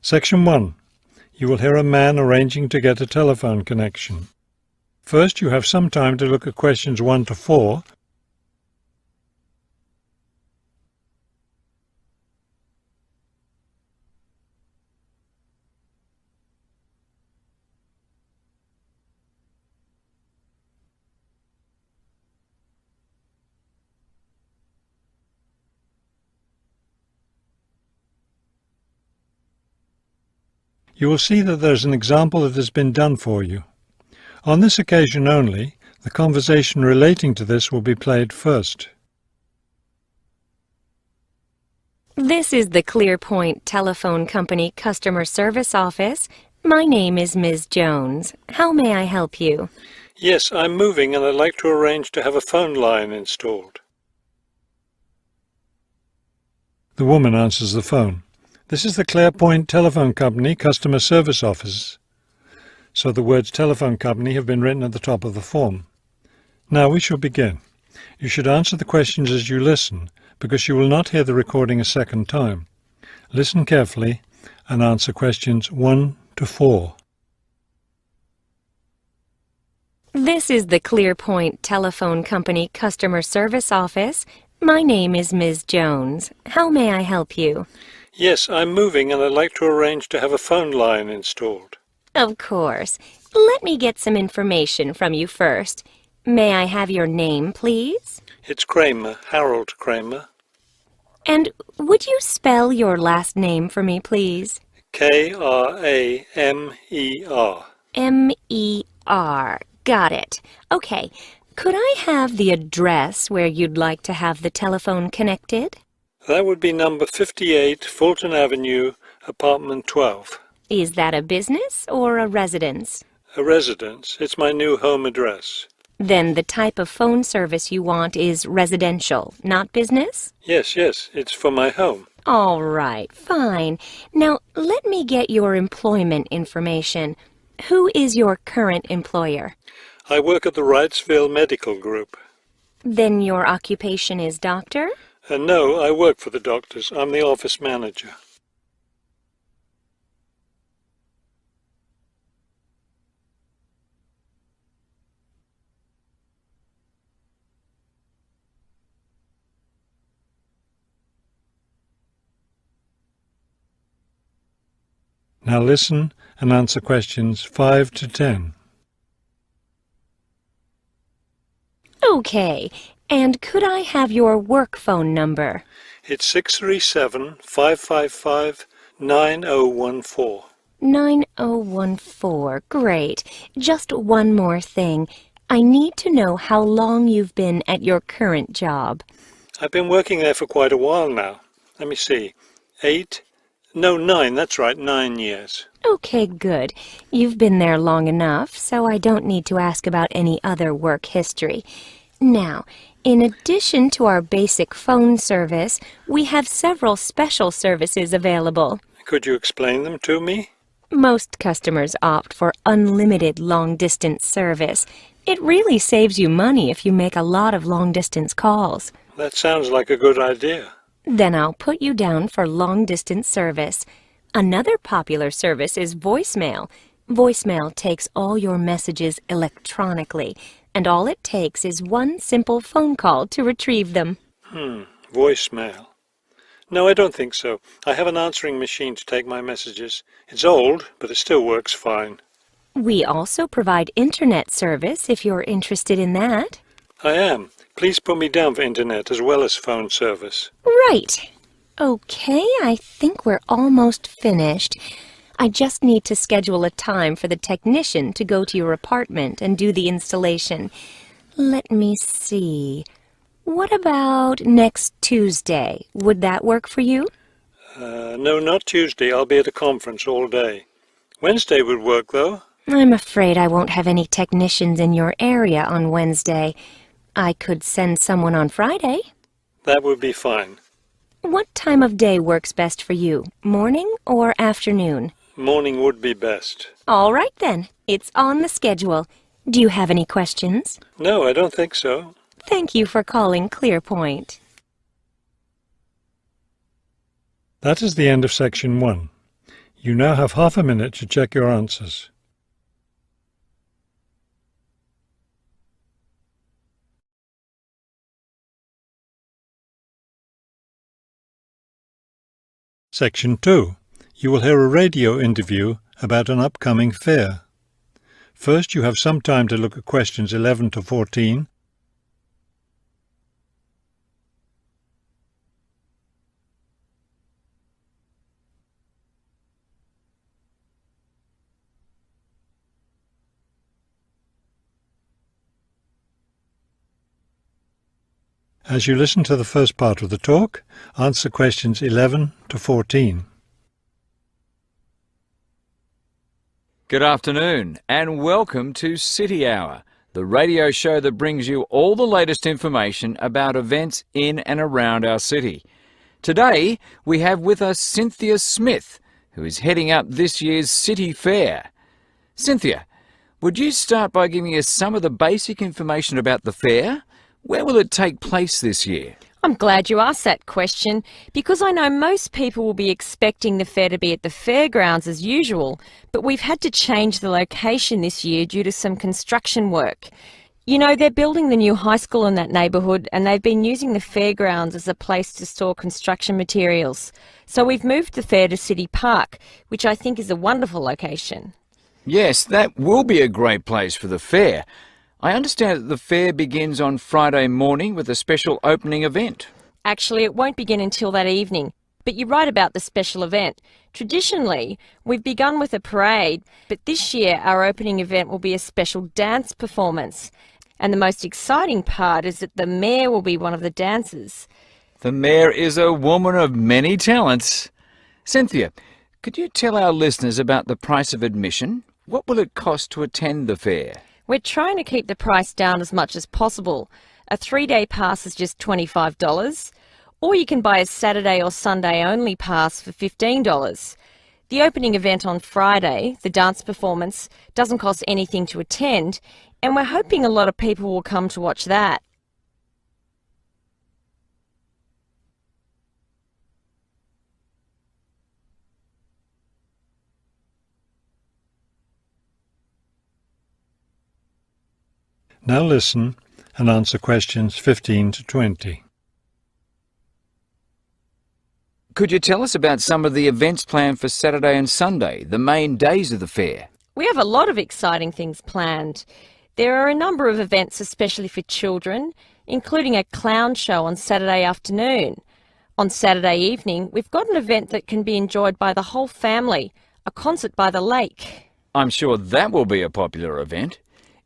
Section 1. You will hear a man arranging to get a telephone connection. First, you have some time to look at questions 1 to 4. You will see that there is an example that has been done for you. On this occasion only, the conversation relating to this will be played first. This is the ClearPoint Telephone Company Customer Service Office. My name is Ms. Jones. How may I help you? Yes, I'm moving and I'd like to arrange to have a phone line installed. The woman answers the phone. This is the ClearPoint Telephone Company Customer Service Office. So the words telephone company have been written at the top of the form. Now we shall begin. You should answer the questions as you listen, because you will not hear the recording a second time. Listen carefully and answer questions 1 to 4. This is the ClearPoint Telephone Company Customer Service Office. My name is Ms. Jones. How may I help you? Yes, I'm moving and I'd like to arrange to have a phone line installed. Of course. Let me get some information from you first. May I have your name, please? It's Kramer, Harold Kramer. And would you spell your last name for me, please? Kramer. M-E-R. Got it. Okay. Could I have the address where you'd like to have the telephone connected? That would be number 58, Fulton Avenue, apartment 12. Is that a business or a residence? A residence. It's my new home address. Then the type of phone service you want is residential, not business? Yes, it's for my home. All right, fine. Now, let me get your employment information. Who is your current employer? I work at the Wrightsville Medical Group. Then your occupation is doctor? No, I work for the doctors. I'm the office manager. Now listen and answer questions 5 to 10. Okay. And could I have your work phone number? It's 637-555-9014. 9014. Great. Just one more thing. I need to know how long you've been at your current job. I've been working there for quite a while now. Let me see. 9, that's right, 9 years. Okay, good. You've been there long enough, so I don't need to ask about any other work history. Now, in addition to our basic phone service, we have several special services available. Could you explain them to me? Most customers opt for unlimited long-distance service. It really saves you money if you make a lot of long-distance calls. That sounds like a good idea. Then I'll put you down for long-distance service. Another popular service is voicemail. Voicemail takes all your messages electronically, and all it takes is one simple phone call to retrieve them. Voicemail. No, I don't think so. I have an answering machine to take my messages. It's old, but it still works fine. We also provide internet service if you're interested in that. I am. Please put me down for internet as well as phone service. Right. Okay, I think we're almost finished. I just need to schedule a time for the technician to go to your apartment and do the installation. Let me see. What about next Tuesday? Would that work for you? No, not Tuesday. I'll be at a conference all day. Wednesday would work, though. I'm afraid I won't have any technicians in your area on Wednesday. I could send someone on Friday. That would be fine. What time of day works best for you? Morning or afternoon? Morning would be best. All right then. It's on the schedule. Do you have any questions? No, I don't think so. Thank you for calling ClearPoint. That is the end of section 1. You now have half a minute to check your answers. Section 2. You will hear a radio interview about an upcoming fair. First, you have some time to look at questions 11 to 14. As you listen to the first part of the talk, answer questions 11 to 14. Good afternoon and welcome to City Hour, the radio show that brings you all the latest information about events in and around our city. Today we have with us Cynthia Smith, who is heading up this year's City Fair. Cynthia, would you start by giving us some of the basic information about the fair? Where will it take place this year? I'm glad you asked that question because I know most people will be expecting the fair to be at the fairgrounds as usual, but we've had to change the location this year due to some construction work. You know, they're building the new high school in that neighbourhood and they've been using the fairgrounds as a place to store construction materials. So we've moved the fair to City Park, which I think is a wonderful location. Yes, that will be a great place for the fair. I understand that the fair begins on Friday morning with a special opening event. Actually, it won't begin until that evening, but you're right about the special event. Traditionally, we've begun with a parade, but this year our opening event will be a special dance performance. And the most exciting part is that the mayor will be one of the dancers. The mayor is a woman of many talents. Cynthia, could you tell our listeners about the price of admission? What will it cost to attend the fair? We're trying to keep the price down as much as possible. A 3-day pass is just $25, or you can buy a Saturday or Sunday only pass for $15. The opening event on Friday, the dance performance, doesn't cost anything to attend, and we're hoping a lot of people will come to watch that. Now listen and answer questions 15 to 20. Could you tell us about some of the events planned for Saturday and Sunday, the main days of the fair? We have a lot of exciting things planned. There are a number of events especially for children, including a clown show on Saturday afternoon. On Saturday evening, we've got an event that can be enjoyed by the whole family, a concert by the lake. I'm sure that will be a popular event.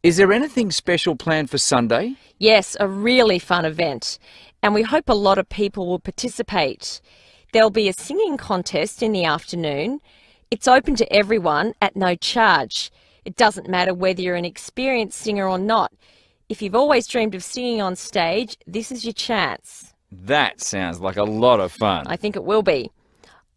Is there anything special planned for Sunday? Yes, a really fun event, and we hope a lot of people will participate. There'll be a singing contest in the afternoon. It's open to everyone at no charge. It doesn't matter whether you're an experienced singer or not. If you've always dreamed of singing on stage, this is your chance. That sounds like a lot of fun. I think it will be.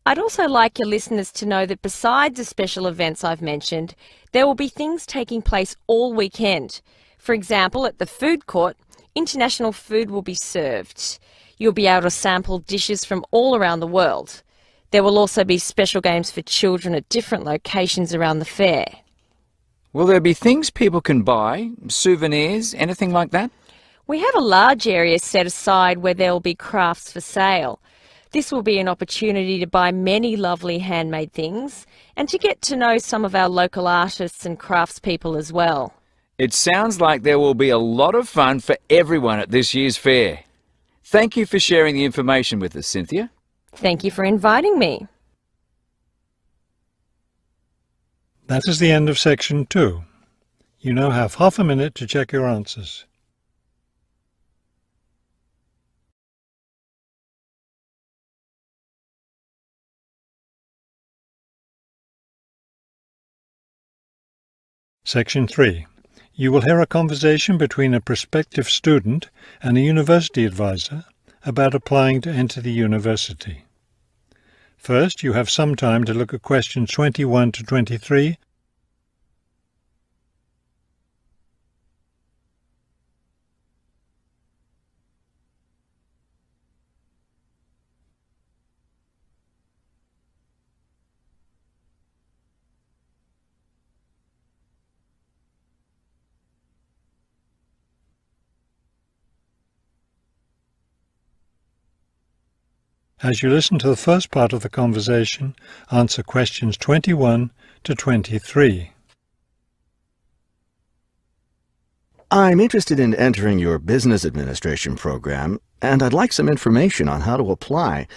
I'd also like your listeners to know that besides the special events I've mentioned, there will be things taking place all weekend. For example, at the food court, international food will be served. You'll be able to sample dishes from all around the world. There will also be special games for children at different locations around the fair. Will there be things people can buy, souvenirs, anything like that? We have a large area set aside where there will be crafts for sale. This will be an opportunity to buy many lovely handmade things and to get to know some of our local artists and craftspeople as well. It sounds like there will be a lot of fun for everyone at this year's fair. Thank you for sharing the information with us, Cynthia. Thank you for inviting me. That is the end of section 2. You now have half a minute to check your answers. Section 3. You will hear a conversation between a prospective student and a university advisor about applying to enter the university. First, you have some time to look at questions 21 to 23. As you listen to the first part of the conversation, answer questions 21 to 23. I'm interested in entering your business administration program, and I'd like some information on how to apply.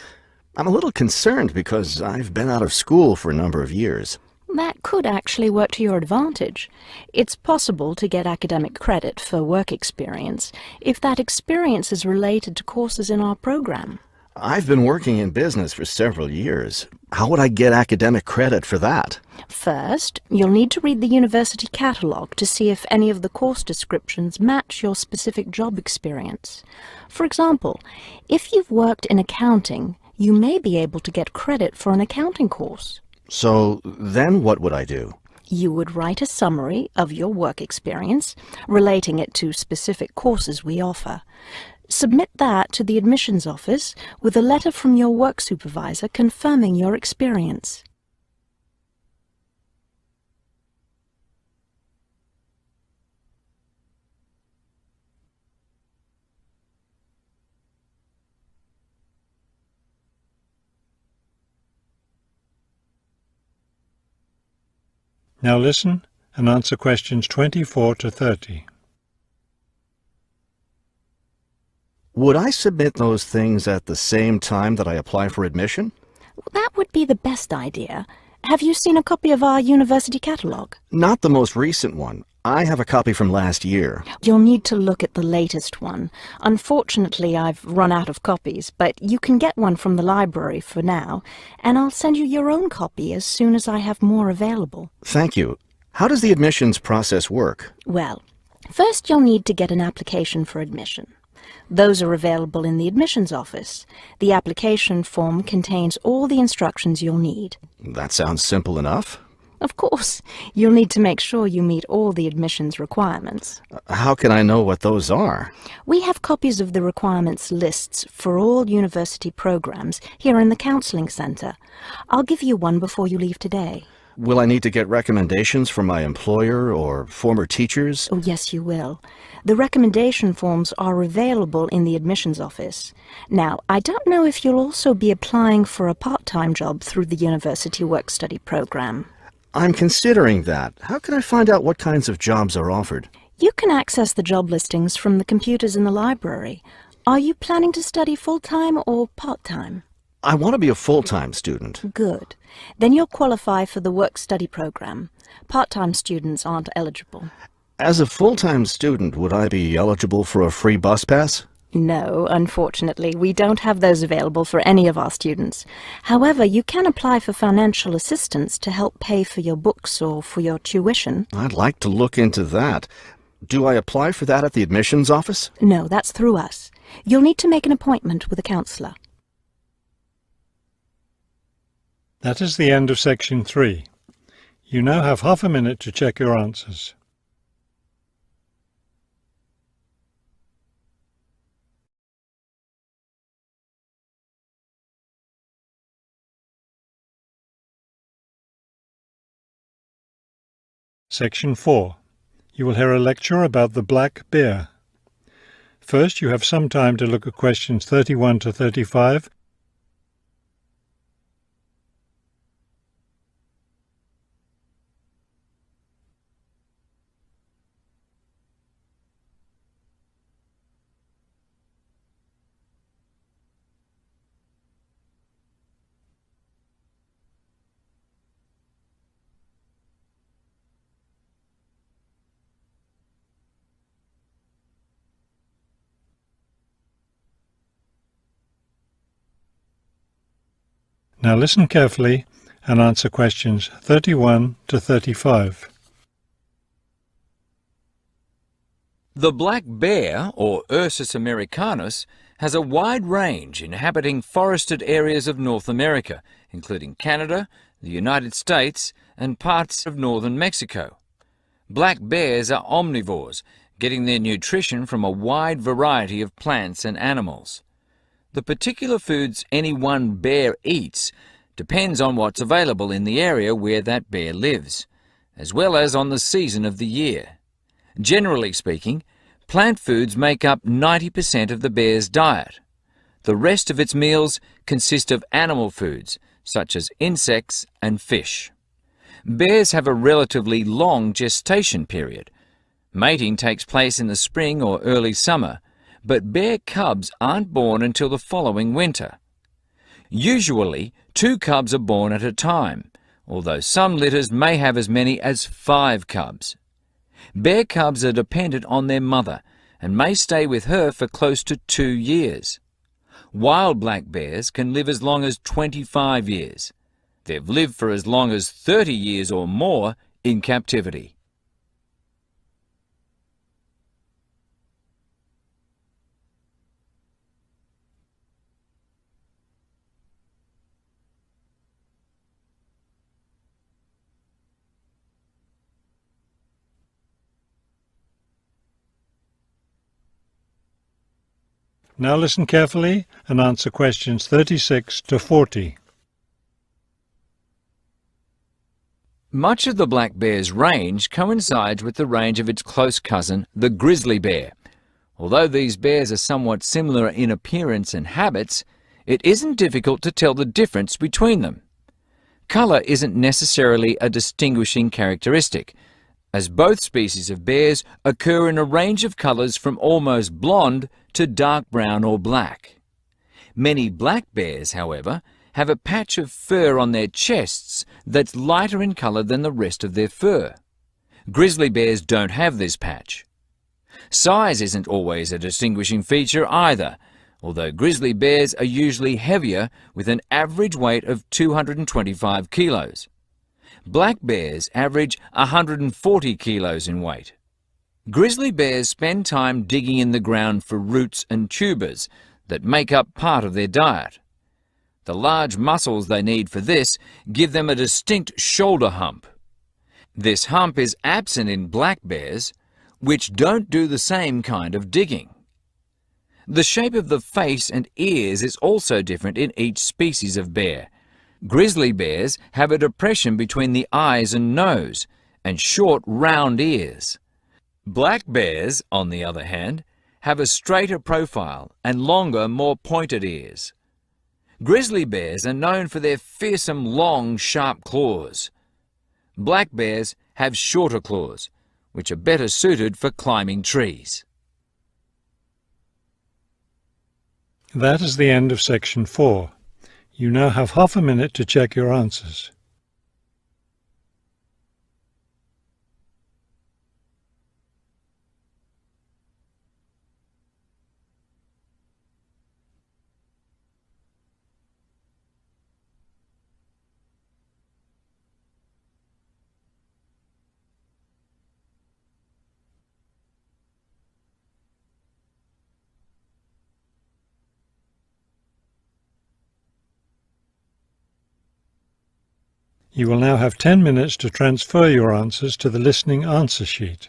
I'm a little concerned because I've been out of school for a number of years. That could actually work to your advantage. It's possible to get academic credit for work experience if that experience is related to courses in our program. I've been working in business for several years. How would I get academic credit for that? First, you'll need to read the university catalogue to see if any of the course descriptions match your specific job experience. For example, if you've worked in accounting, you may be able to get credit for an accounting course. So then what would I do? You would write a summary of your work experience, relating it to specific courses we offer. Submit that to the admissions office with a letter from your work supervisor confirming your experience. Now listen and answer questions 24 to 30. Would I submit those things at the same time that I apply for admission? That would be the best idea. Have you seen a copy of our university catalogue? Not the most recent one. I have a copy from last year. You'll need to look at the latest one. Unfortunately, I've run out of copies, but you can get one from the library for now, and I'll send you your own copy as soon as I have more available. Thank you. How does the admissions process work? Well, first you'll need to get an application for admission. Those are available in the admissions office. The application form contains all the instructions you'll need. That sounds simple enough. Of course, you'll need to make sure you meet all the admissions requirements. How can I know what those are? We have copies of the requirements lists for all university programs here in the counseling center. I'll give you one before you leave today. Will I need to get recommendations from my employer or former teachers? Oh, yes, you will. The recommendation forms are available in the admissions office. Now, I don't know if you'll also be applying for a part-time job through the university work-study program. I'm considering that. How can I find out what kinds of jobs are offered? You can access the job listings from the computers in the library. Are you planning to study full-time or part-time? I want to be a full-time student. Good. Then you'll qualify for the work-study program. Part-time students aren't eligible. As a full-time student, would I be eligible for a free bus pass? No, unfortunately, we don't have those available for any of our students. However, you can apply for financial assistance to help pay for your books or for your tuition. I'd like to look into that. Do I apply for that at the admissions office? No, that's through us. You'll need to make an appointment with a counselor. That is the end of section 3. You now have half a minute to check your answers. Section 4. You will hear a lecture about the black bear. First, you have some time to look at questions 31 to 35. Now listen carefully and answer questions 31 to 35. The black bear, or Ursus americanus, has a wide range inhabiting forested areas of North America, including Canada, the United States, and parts of northern Mexico. Black bears are omnivores, getting their nutrition from a wide variety of plants and animals. The particular foods any one bear eats depends on what's available in the area where that bear lives, as well as on the season of the year. Generally speaking, plant foods make up 90% of the bear's diet. The rest of its meals consist of animal foods, such as insects and fish. Bears have a relatively long gestation period. Mating takes place in the spring or early summer, but bear cubs aren't born until the following winter. Usually, 2 cubs are born at a time, although some litters may have as many as 5 cubs. Bear cubs are dependent on their mother and may stay with her for close to 2 years. Wild black bears can live as long as 25 years. They've lived for as long as 30 years or more in captivity. Now listen carefully and answer questions 36 to 40. Much of the black bear's range coincides with the range of its close cousin, the grizzly bear. Although these bears are somewhat similar in appearance and habits, it isn't difficult to tell the difference between them. Colour isn't necessarily a distinguishing characteristic, as both species of bears occur in a range of colours from almost blonde to dark brown or black. Many black bears, however, have a patch of fur on their chests that's lighter in colour than the rest of their fur. Grizzly bears don't have this patch. Size isn't always a distinguishing feature either, although grizzly bears are usually heavier with an average weight of 225 kilos. Black bears average 140 kilos in weight. Grizzly bears spend time digging in the ground for roots and tubers that make up part of their diet. The large muscles they need for this give them a distinct shoulder hump. This hump is absent in black bears, which don't do the same kind of digging. The shape of the face and ears is also different in each species of bear. Grizzly bears have a depression between the eyes and nose, and short, round ears. Black bears, on the other hand, have a straighter profile and longer, more pointed ears. Grizzly bears are known for their fearsome, long, sharp claws. Black bears have shorter claws, which are better suited for climbing trees. That is the end of section 4. You now have half a minute to check your answers. You will now have 10 minutes to transfer your answers to the listening answer sheet.